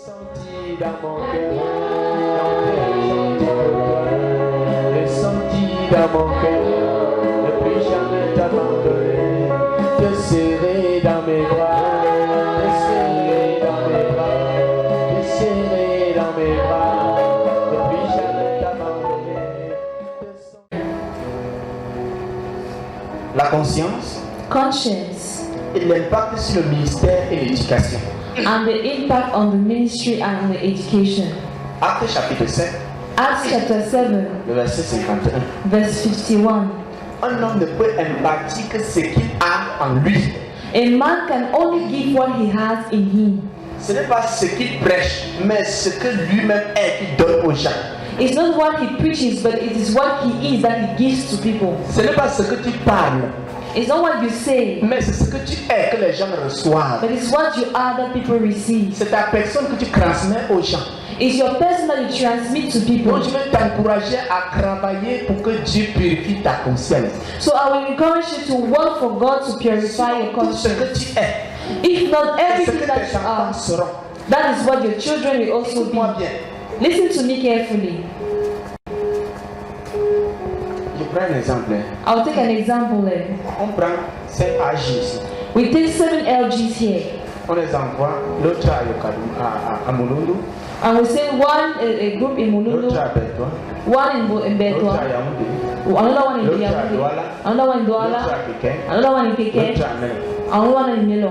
senti dans mon cœur, senti dans mon cœur, ne plus jamais t'abandonner, te serrer dans mes bras, te serrer dans mes bras, te serrer dans mes bras, ne plus jamais t'abandonner. La conscience et l'impact sur le ministère et l'éducation. And the impact on the ministry and the education. Actes chapitre 7, Acts chapter 7, le verset 51. verse 51. Un homme ne peut impartir que ce qu'il a en lui. A man can only give what he has in him. Ce n'est pas ce qu'il prêche, mais ce que lui-même est qu'il donne aux gens. It's not what he preaches, but it is what he is that he gives to people. Ce n'est pas ce que tu parles, It's not what you say, mais c'est ce que tu es que les gens reçoivent. but it's what you are that people receive. C'est ta personne que tu transmets aux gens. It's your person that you transmit to people. Donc je vais t'encourager à travailler pour que Dieu purifie ta conscience. So I will encourage you to work for God to purify your Tout ce conscience. que tu es, If not c'est ce everything que that tes you enfants are, seront. that is what your children will also Écoute-moi be. bien. Listen to me carefully. Je prends un exemple. I'll take an example there. On prend 5 AG ici. We take 7 LGs here, On les envoie, l'autre à Yokadou, à Mulundu, and we send one a group in Mulundu, l'autre à Bétois, one in l'autre à Betwa, Yaoundé, another one in l'autre à Yaoundé, Douala, another one in l'autre Douala, à Pékin, another one in l'autre Keke, à Melo. another one in Melo.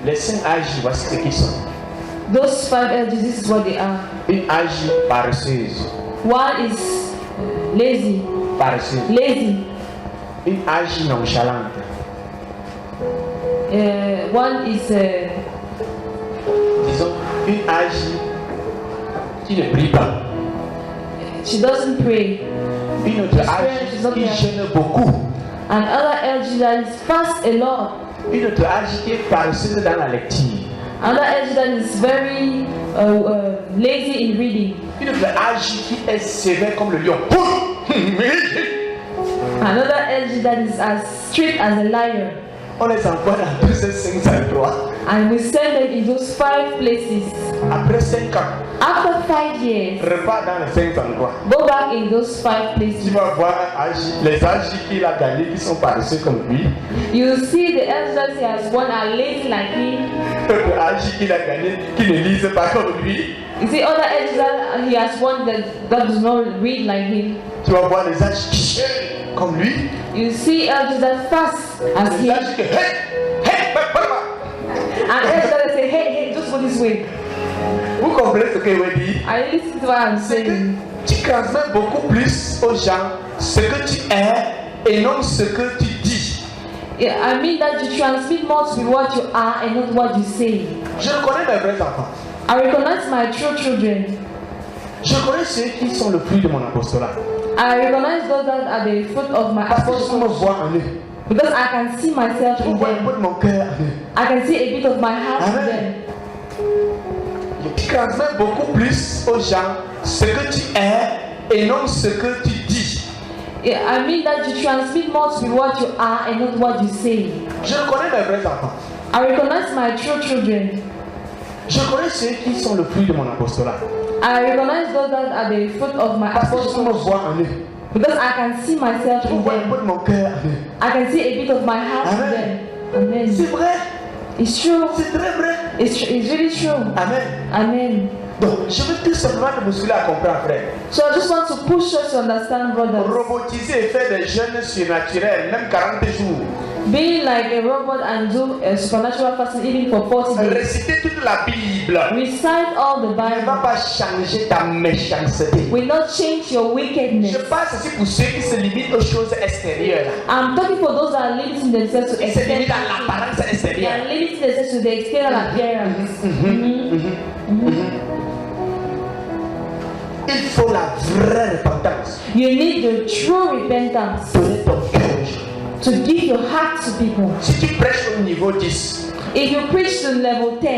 Les 5 AG, voici ce qu'ils sont. Those 5 LGs, this is what they are. Une AG paresseuse, One is lazy, paresseuse. Une AG nonchalante. one is Disons, une AG qui ne prie pas. she doesn't pray. Une autre AG qui gêne beaucoup. Another LG that is fast a lot. Une autre AG qui est paresseuse dans la lecture. Another LG that is very lazy in reading. Une autre AG qui est sévère comme le lion. Another LG that is as strict as a lion. On les envoie dans 253. And we send them in those 5 places. Après 5 ans, After 5 years, repart dans les 5 endroits. go back in those 5 Tu places. vas voir les AG qu'il a gagnés qui sont paresseux comme lui. You see the LG that he has won are lazy like him. D'autres AG qu'il a gagnés qui ne lisent pas comme lui. You see other LG that he has won that does not read like him. Tu vas voir les AG qui gênent comme lui. You see LG that fast as Les him. AG qui hey, And LG that say, hey, just go this way. vous comprenez ce que je veux dire? I listen to what I'm C'est que saying. tu transmets beaucoup plus aux gens ce que tu es et non ce que tu dis. Yeah, I mean that you transmit more to be what you are and not what you say. Je reconnais mes vrais enfants. I recognize my true children. Je reconnais ceux qui sont le fruit de mon apostolat. I recognize those that are the fruit of my Parce que je me apostles vois en eux. because I can see myself Je in vois un them. peu de mon cœur en eux. I can see a bit of my heart in Amen. them. Tu transmets beaucoup plus aux gens ce que tu es et non ce que tu dis. Yeah, I mean that you transmit more to be what you are and not what you say. Je reconnais mes vrais enfants. I recognize my true children. Je reconnais ceux qui sont le fruit de mon apostolat. I recognize those that are the fruit of my Parce que je me apostles vois en eux. because I can see myself Je in vois un them. peu de mon cœur en eux. I can see a bit of my heart in Amen. them. Amen. C'est vrai. It's true. C'est très vrai. It's really true. Amen. Amen. Donc, je veux tout simplement te bousculer à comprendre, frère. So I just want to push us to understand, brothers. Robotiser et faire des jeûnes surnaturels, même 40 jours. Being like a robot and do a supernatural fasting even for 40 days. Réciter toute la Bible Recite all the ne va Bible. pas changer ta méchanceté. Will not change your wickedness. Je parle aussi pour ceux qui se limitent aux choses extérieures. I'm talking for those that are limiting themselves to Ils se external. limitent à l'apparence They extérieure. are limiting themselves to the external appearance. Il faut la vraie repentance. You need the true repentance Donner ton cœur aux gens. to give your heart to people. Si tu prêches au niveau 10 If you preach to level 10,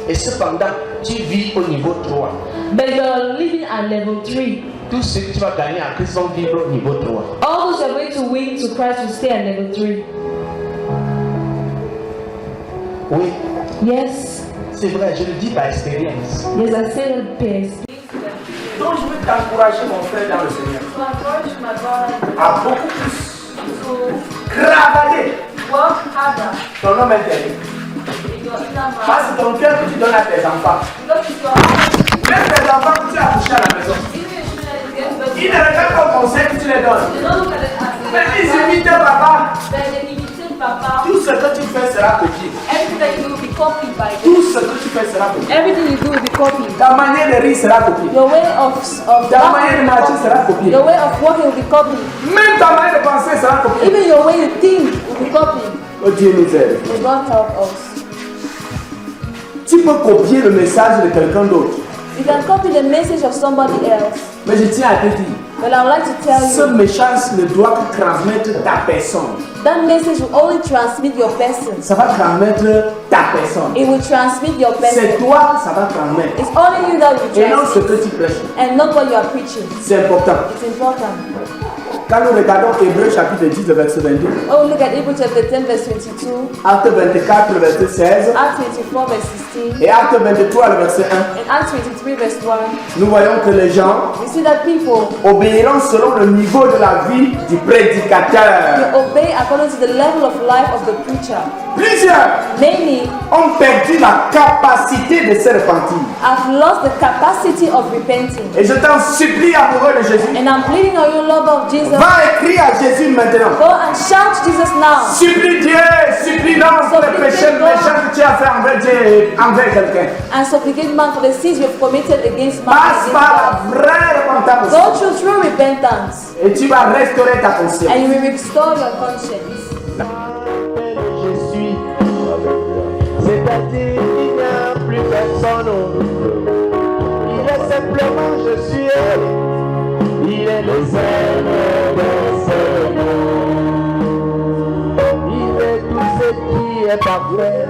et cependant tu vis au niveau 3, but you are living at level 3, tous ceux que tu vas gagner en Christ vont vivre au niveau 3. all those you are going to win to Christ will stay at level 3. Oui, Yes, C'est vrai, je le dis par expérience. Yes, I say it best. Donc je veux t'encourager mon frère dans le Seigneur. So I encourage my brother À beaucoup plus to travailler work harder ton homme intérieur. in your inner man. Parce que ton cœur que tu donnes à tes enfants. Because it's your heart. Même tes enfants que tu as couché à la maison. Even your children get better. Ils ne regardent pas au conseil que tu les donnes. They don't look at it as Mais ils imitent papa. then they imitate Papa. Tout ce que tu fais sera copié. Everything that you do will be copied by them. Tout ce que tu fais sera copié. Everything you do will be copied. Ta manière de rire sera copiée. Your way of Ta manière de marcher walking, sera copiée. your way of walking will be copied. Même ta manière de penser sera copiée. Even your way you think will be copied. Oh Dieu nous aide. May God help us. Tu peux copier le message de quelqu'un d'autre. You can copy the message of somebody else. Mais je tiens à te dire, But I would like to tell ce you message ne doit que transmettre ta personne. that message will only transmit your person. Ça va transmettre ta personne. It will transmit your C'est person. toi que ça va transmettre. It's only you that will Et non ce transmit que tu prêches. and not what you are preaching. C'est important. It's important. Quand nous regardons Hébreux chapitre 10, le verset 22, Oh, look at Hebrews chapter 10 verse 22, Acte 24, le verset 16, Acts 24 verse 16, et Acte 23, le verset 1, and Acts 23 verse 1. nous voyons que les gens We see that people obéiront selon le niveau de la vie du prédicateur. they obey according to the level of life of the preacher. Plusieurs Many ont perdu la capacité de se repentir. have lost the capacity of repenting. Et je t'en supplie, amoureux de Jésus, And I'm pleading on you, love of Jesus, va écrire à Jésus maintenant. go and shout Jesus now. Supplie Dieu, supplie non pour les péchés méchants que tu as fait envers Dieu et envers quelqu'un. And supplicate man for the sins you have committed against man. Passe Against par God. la vraie repentance Go through true repentance, et tu vas restaurer ta conscience. and you will restore your conscience. Je suis, c'est-à-dire qu'il n'y a plus personne. Il est simplement je suis. Il est le Seigneur des Seigneurs. Il est tout ce qui est parfait.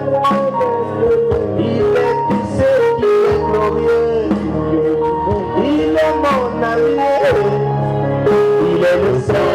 Il est tout ce qui est glorieux. Il est mon ami. Il est le Seigneur.